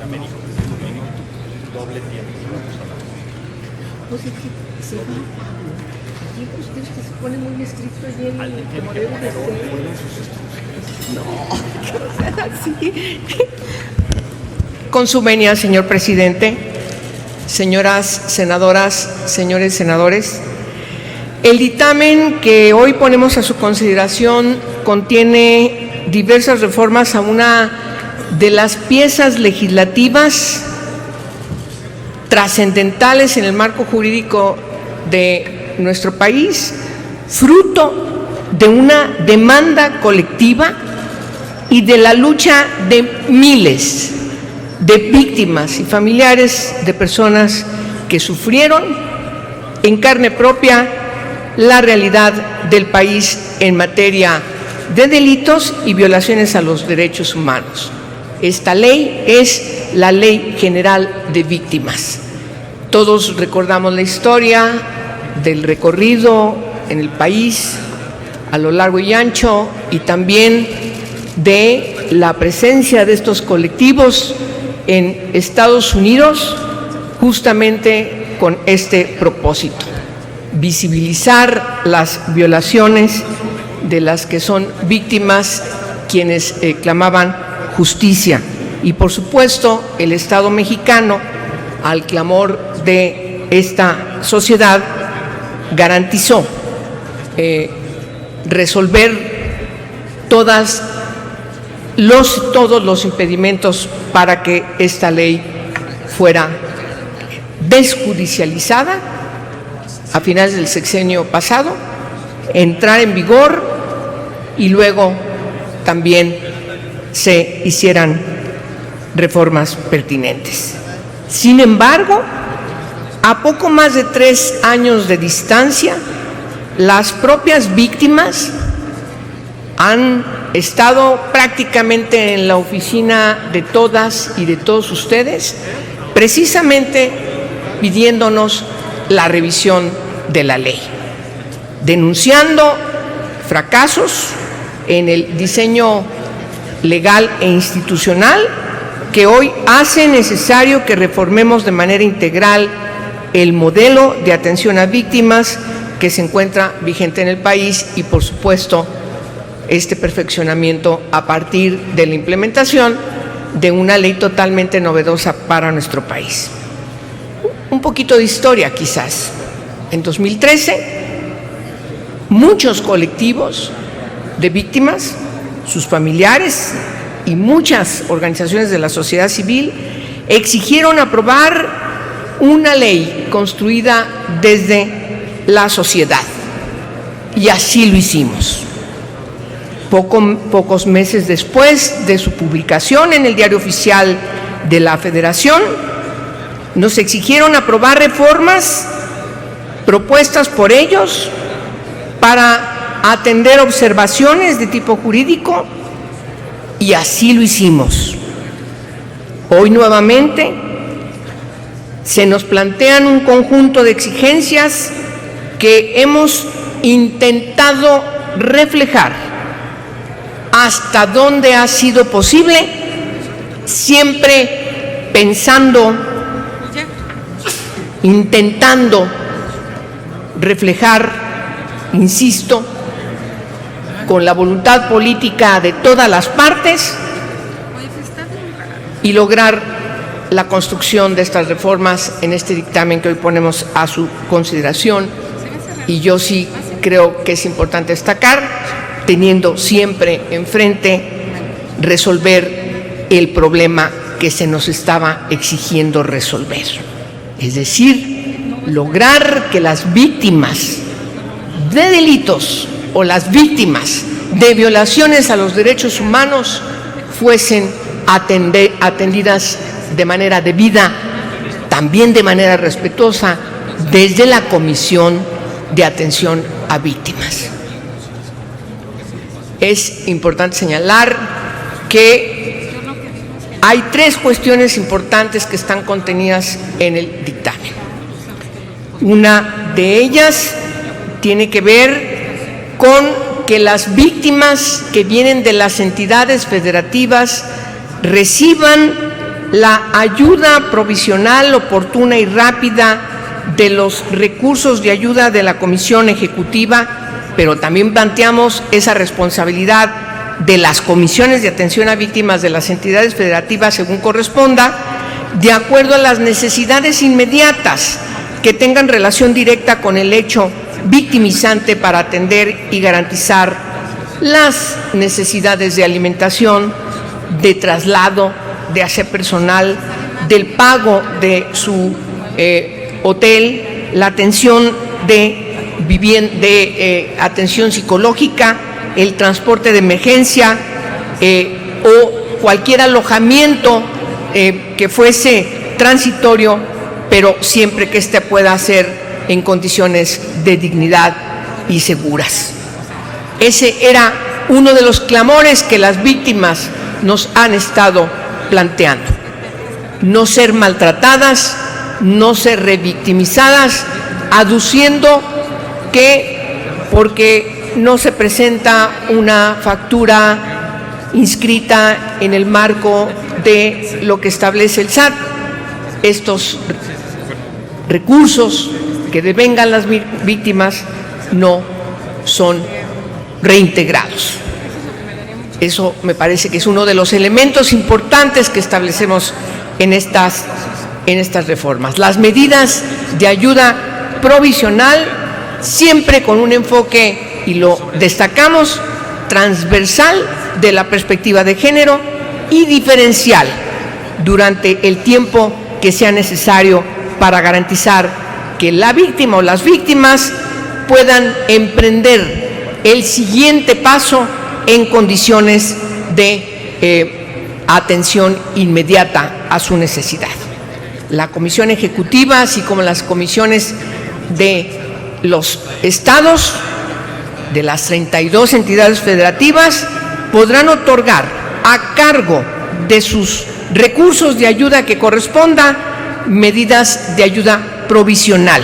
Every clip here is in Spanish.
Doble tiempo. Pues es que se va. Aquí usted se pone muy estricto allí como debe de ser. No, que no sea así. Con su venia, señor presidente, señoras senadoras, señores senadores, el dictamen que hoy ponemos a su consideración contiene diversas reformas a una de las piezas legislativas trascendentales en el marco jurídico de nuestro país, fruto de una demanda colectiva y de la lucha de miles de víctimas y familiares de personas que sufrieron en carne propia la realidad del país en materia de delitos y violaciones a los derechos humanos. Esta ley es la Ley General de Víctimas. Todos recordamos la historia del recorrido en el país a lo largo y ancho, y también de la presencia de estos colectivos en Estados Unidos, justamente con este propósito: visibilizar las violaciones de las que son víctimas quienes clamaban justicia. Y por supuesto el Estado mexicano, al clamor de esta sociedad, garantizó resolver todos los impedimentos para que esta ley fuera desjudicializada a finales del sexenio pasado, entrar en vigor y luego también se hicieran reformas pertinentes. Sin embargo, a poco más de 3 años de distancia, las propias víctimas han estado prácticamente en la oficina de todas y de todos ustedes, precisamente pidiéndonos la revisión de la ley, denunciando fracasos en el diseño legal e institucional que hoy hace necesario que reformemos de manera integral el modelo de atención a víctimas que se encuentra vigente en el país y, por supuesto, este perfeccionamiento a partir de la implementación de una ley totalmente novedosa para nuestro país. Un poquito de historia, quizás. En 2013, muchos colectivos de víctimas, sus familiares y muchas organizaciones de la sociedad civil exigieron aprobar una ley construida desde la sociedad, y así lo hicimos. Pocos meses después de su publicación en el Diario Oficial de la Federación, nos exigieron aprobar reformas propuestas por ellos para atender observaciones de tipo jurídico, y así lo hicimos. Hoy nuevamente se nos plantean un conjunto de exigencias que hemos intentado reflejar hasta donde ha sido posible, siempre pensando, intentando reflejar, insisto, con la voluntad política de todas las partes, y lograr la construcción de estas reformas en este dictamen que hoy ponemos a su consideración. Y yo sí creo que es importante destacar, teniendo siempre enfrente resolver el problema que se nos estaba exigiendo resolver. Es decir, lograr que las víctimas de delitos o las víctimas de violaciones a los derechos humanos fuesen atendidas de manera debida, también de manera respetuosa, desde la Comisión de Atención a Víctimas. Es importante señalar que hay 3 cuestiones importantes que están contenidas en el dictamen. Una de ellas tiene que ver con que las víctimas que vienen de las entidades federativas reciban la ayuda provisional, oportuna y rápida de los recursos de ayuda de la Comisión Ejecutiva, pero también planteamos esa responsabilidad de las comisiones de atención a víctimas de las entidades federativas según corresponda, de acuerdo a las necesidades inmediatas que tengan relación directa con el hecho victimizante para atender y garantizar las necesidades de alimentación, de traslado, de aseo personal, del pago de su hotel, la atención de atención psicológica, el transporte de emergencia o cualquier alojamiento que fuese transitorio, pero siempre que éste pueda ser en condiciones de dignidad y seguras. Ese era uno de los clamores que las víctimas nos han estado planteando: no ser maltratadas, no ser revictimizadas, aduciendo que porque no se presenta una factura inscrita en el marco de lo que establece el SAT, estos recursos que devengan las víctimas no son reintegrados. Eso me parece que es uno de los elementos importantes que establecemos en estas reformas. Las medidas de ayuda provisional, siempre con un enfoque, y lo destacamos, transversal de la perspectiva de género y diferencial durante el tiempo que sea necesario para garantizar que la víctima o las víctimas puedan emprender el siguiente paso en condiciones de atención inmediata a su necesidad. La Comisión Ejecutiva, así como las comisiones de los estados, de las 32 entidades federativas, podrán otorgar a cargo de sus recursos de ayuda que corresponda medidas de ayuda provisional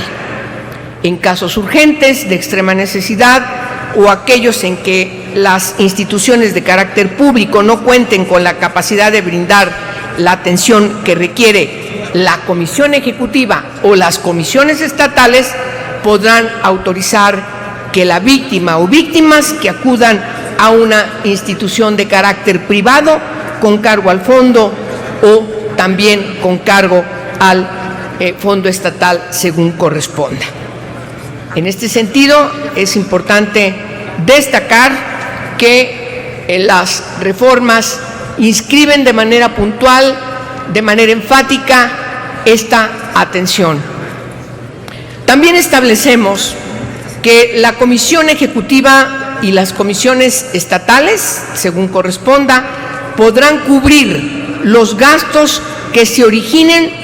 en casos urgentes de extrema necesidad o aquellos en que las instituciones de carácter público no cuenten con la capacidad de brindar la atención que requiere. La Comisión Ejecutiva o las comisiones estatales podrán autorizar que la víctima o víctimas que acudan a una institución de carácter privado con cargo al fondo o también con cargo al fondo estatal según corresponda. En este sentido, es importante destacar que las reformas inscriben de manera puntual, de manera enfática, esta atención. También establecemos que la Comisión Ejecutiva y las comisiones estatales, según corresponda, podrán cubrir los gastos que se originen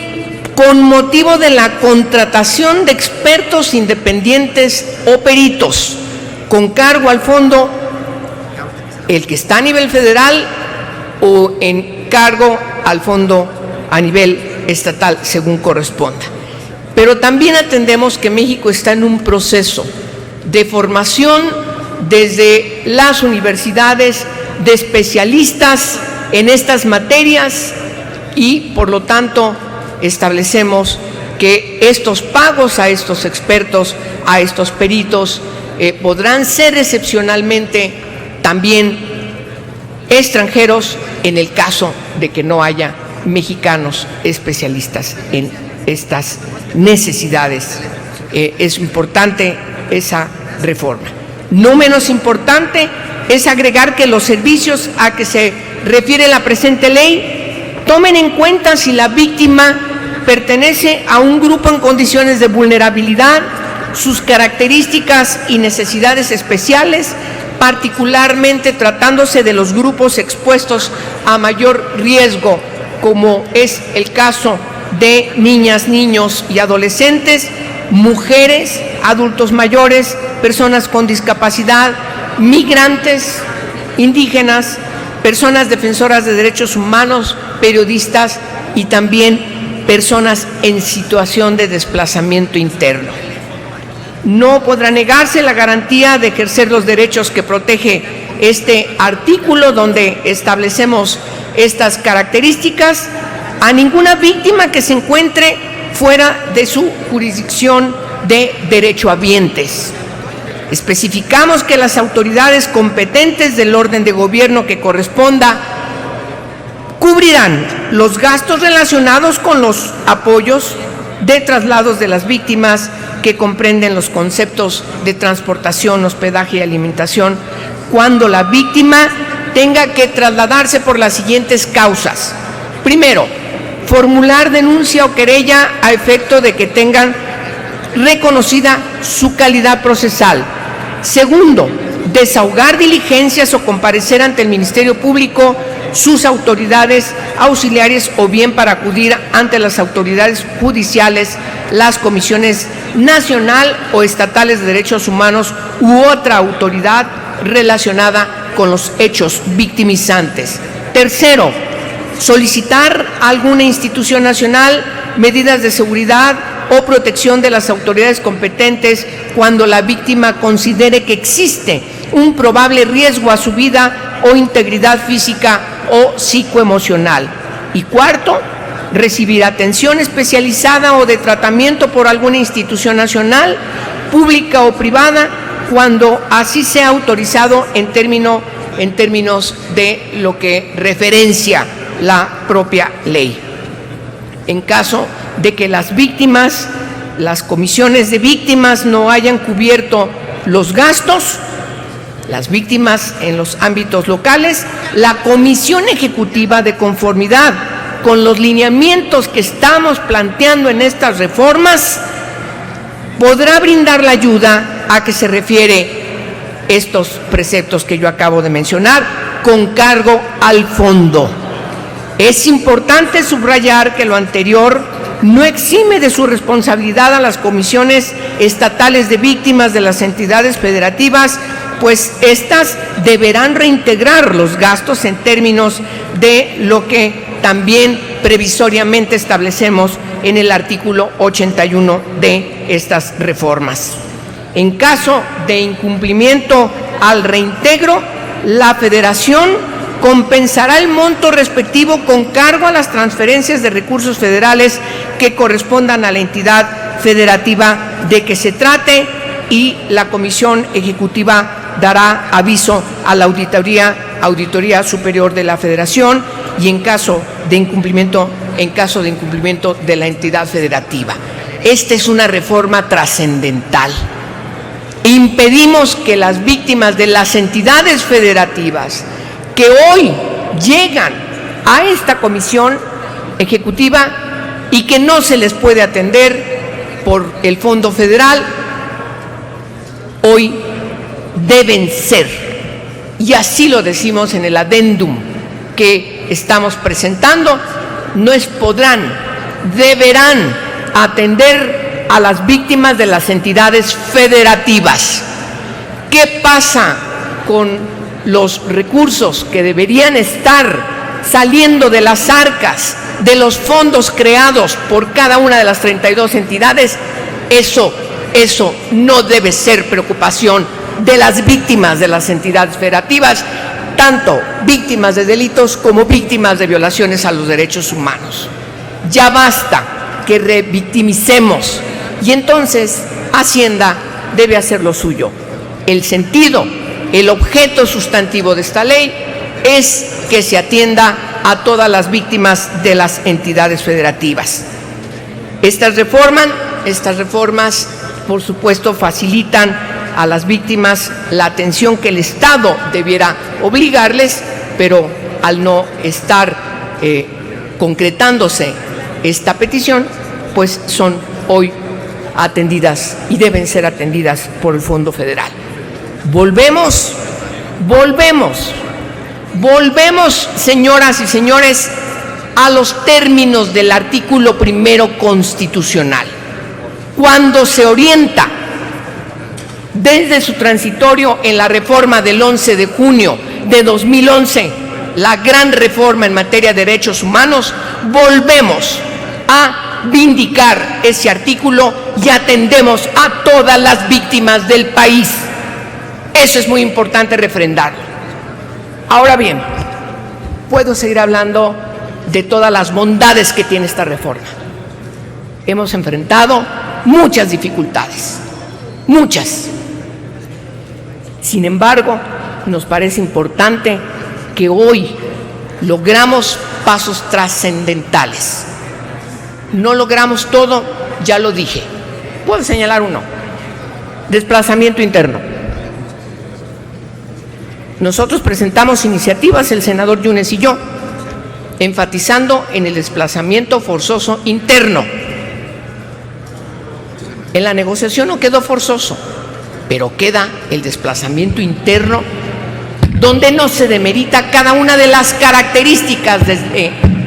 con motivo de la contratación de expertos independientes o peritos, con cargo al fondo, el que está a nivel federal o en cargo al fondo a nivel estatal, según corresponda. Pero también atendemos que México está en un proceso de formación desde las universidades de especialistas en estas materias y, por lo tanto, establecemos que estos pagos a estos expertos, a estos peritos, podrán ser excepcionalmente también extranjeros en el caso de que no haya mexicanos especialistas en estas necesidades. Es importante esa reforma. No menos importante es agregar que los servicios a que se refiere la presente ley tomen en cuenta si la víctima pertenece a un grupo en condiciones de vulnerabilidad, sus características y necesidades especiales, particularmente tratándose de los grupos expuestos a mayor riesgo, como es el caso de niñas, niños y adolescentes, mujeres, adultos mayores, personas con discapacidad, migrantes, indígenas, personas defensoras de derechos humanos, periodistas y también personas en situación de desplazamiento interno. No podrá negarse la garantía de ejercer los derechos que protege este artículo, donde establecemos estas características, a ninguna víctima que se encuentre fuera de su jurisdicción de derechohabientes. Especificamos que las autoridades competentes del orden de gobierno que corresponda cubrirán los gastos relacionados con los apoyos de traslados de las víctimas, que comprenden los conceptos de transportación, hospedaje y alimentación, cuando la víctima tenga que trasladarse por las siguientes causas. Primero, formular denuncia o querella a efecto de que tengan reconocida su calidad procesal. Segundo, desahogar diligencias o comparecer ante el Ministerio Público, sus autoridades auxiliares, o bien para acudir ante las autoridades judiciales, las comisiones nacional o estatales de derechos humanos u otra autoridad relacionada con los hechos victimizantes. Tercero, solicitar a alguna institución nacional medidas de seguridad o protección de las autoridades competentes cuando la víctima considere que existe un probable riesgo a su vida o integridad física o psicoemocional. Y cuarto, recibir atención especializada o de tratamiento por alguna institución nacional, pública o privada, cuando así sea autorizado en términos de lo que referencia la propia ley. En caso de que las víctimas, las comisiones de víctimas no hayan cubierto los gastos, las víctimas en los ámbitos locales, la Comisión Ejecutiva, de conformidad con los lineamientos que estamos planteando en estas reformas, podrá brindar la ayuda a que se refiere estos preceptos que yo acabo de mencionar, con cargo al fondo. Es importante subrayar que lo anterior no exime de su responsabilidad a las comisiones estatales de víctimas de las entidades federativas, pues éstas deberán reintegrar los gastos en términos de lo que también previsoriamente establecemos en el artículo 81 de estas reformas. En caso de incumplimiento al reintegro, la Federación compensará el monto respectivo con cargo a las transferencias de recursos federales que correspondan a la entidad federativa de que se trate, y la Comisión Ejecutiva dará aviso a la Auditoría Superior de la Federación, y en caso de incumplimiento de la entidad federativa. Esta es una reforma trascendental. Impedimos que las víctimas de las entidades federativas que hoy llegan a esta Comisión Ejecutiva y que no se les puede atender por el Fondo Federal, hoy deben ser, y así lo decimos en el adendum que estamos presentando, no es podrán, deberán atender a las víctimas de las entidades federativas. ¿Qué pasa con los recursos que deberían estar saliendo de las arcas de los fondos creados por cada una de las 32 entidades? Eso no debe ser preocupación de las víctimas de las entidades federativas, tanto víctimas de delitos como víctimas de violaciones a los derechos humanos. Ya basta que revictimicemos, y entonces Hacienda debe hacer lo suyo. El sentido, el objeto sustantivo de esta ley es que se atienda a todas las víctimas de las entidades federativas. Estas reformas, por supuesto, facilitan a las víctimas la atención que el Estado debiera obligarles, pero al no estar concretándose esta petición, pues son hoy atendidas y deben ser atendidas por el Fondo Federal. Volvemos, señoras y señores, a los términos del artículo 1 constitucional. Cuando se orienta desde su transitorio en la reforma del 11 de junio de 2011, la gran reforma en materia de derechos humanos, volvemos a vindicar ese artículo y atendemos a todas las víctimas del país. Eso es muy importante refrendarlo. Ahora bien, puedo seguir hablando de todas las bondades que tiene esta reforma. Hemos enfrentado muchas dificultades, muchas. Sin embargo, nos parece importante que hoy logramos pasos trascendentales. No logramos todo, ya lo dije. Puedo señalar uno: desplazamiento interno. Nosotros presentamos iniciativas, el senador Yunes y yo, enfatizando en el desplazamiento forzoso interno. En la negociación no quedó forzoso, pero queda el desplazamiento interno, donde no se demerita cada una de las características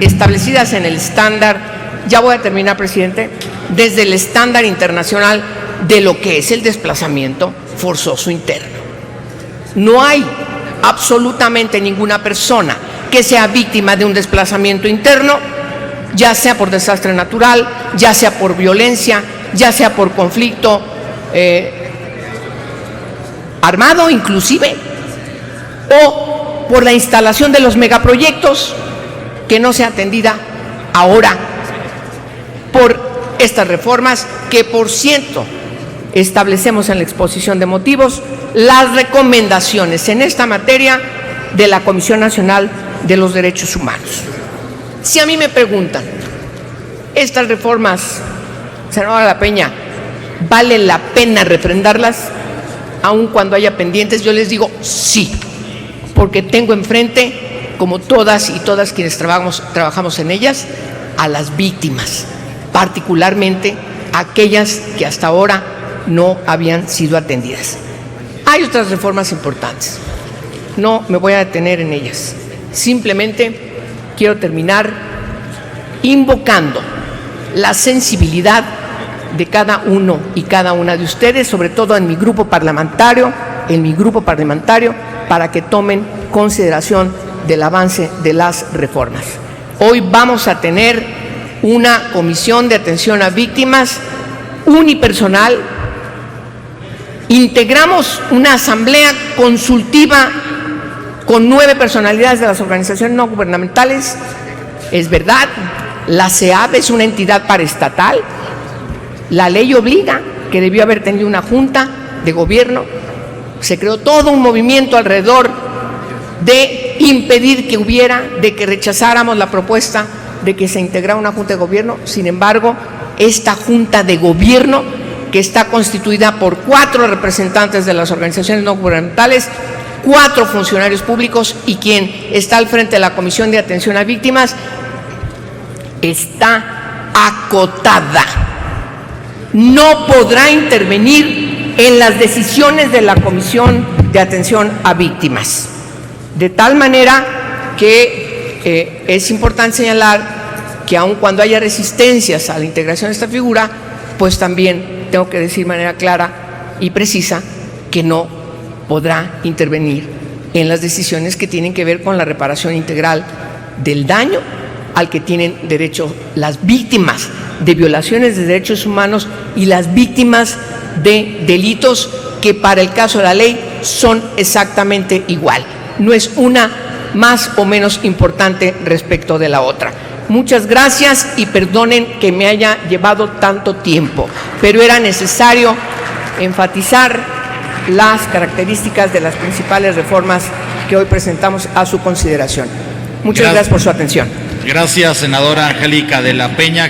establecidas en el estándar, ya voy a terminar, presidente, desde el estándar internacional de lo que es el desplazamiento forzoso interno. No hay absolutamente ninguna persona que sea víctima de un desplazamiento interno, ya sea por desastre natural, ya sea por violencia, ya sea por conflicto armado inclusive, o por la instalación de los megaproyectos, que no sea atendida ahora por estas reformas que, por cierto, establecemos en la exposición de motivos las recomendaciones en esta materia de la Comisión Nacional de los Derechos Humanos. Si a mí me preguntan, ¿estas reformas, senadora La Peña, vale la pena refrendarlas aun cuando haya pendientes? Yo les digo sí, porque tengo enfrente, como todas y todas quienes trabajamos en ellas, a las víctimas, particularmente aquellas que hasta ahora no habían sido atendidas. Hay otras reformas importantes, no me voy a detener en ellas. Simplemente quiero terminar invocando la sensibilidad de cada uno y cada una de ustedes, sobre todo en mi grupo parlamentario, para que tomen consideración del avance de las reformas. Hoy vamos a tener una comisión de atención a víctimas unipersonal. Integramos una asamblea consultiva con 9 personalidades de las organizaciones no gubernamentales. Es verdad, la CEAB es una entidad paraestatal. La ley obliga, que debió haber tenido una junta de gobierno. Se creó todo un movimiento alrededor de impedir que hubiera, de que rechazáramos la propuesta de que se integrara una junta de gobierno. Sin embargo, esta junta de gobierno, que está constituida por 4 representantes de las organizaciones no gubernamentales, 4 funcionarios públicos y quien está al frente de la Comisión de Atención a Víctimas, está acotada. No podrá intervenir en las decisiones de la Comisión de Atención a Víctimas. De tal manera que es importante señalar que aun cuando haya resistencias a la integración de esta figura, pues también tengo que decir de manera clara y precisa que no podrá intervenir en las decisiones que tienen que ver con la reparación integral del daño al que tienen derecho las víctimas de violaciones de derechos humanos y las víctimas de delitos que para el caso de la ley son exactamente igual. No es una más o menos importante respecto de la otra. Muchas gracias y perdonen que me haya llevado tanto tiempo, pero era necesario enfatizar las características de las principales reformas que hoy presentamos a su consideración. Muchas gracias por su atención. Gracias, senadora Angélica de la Peña.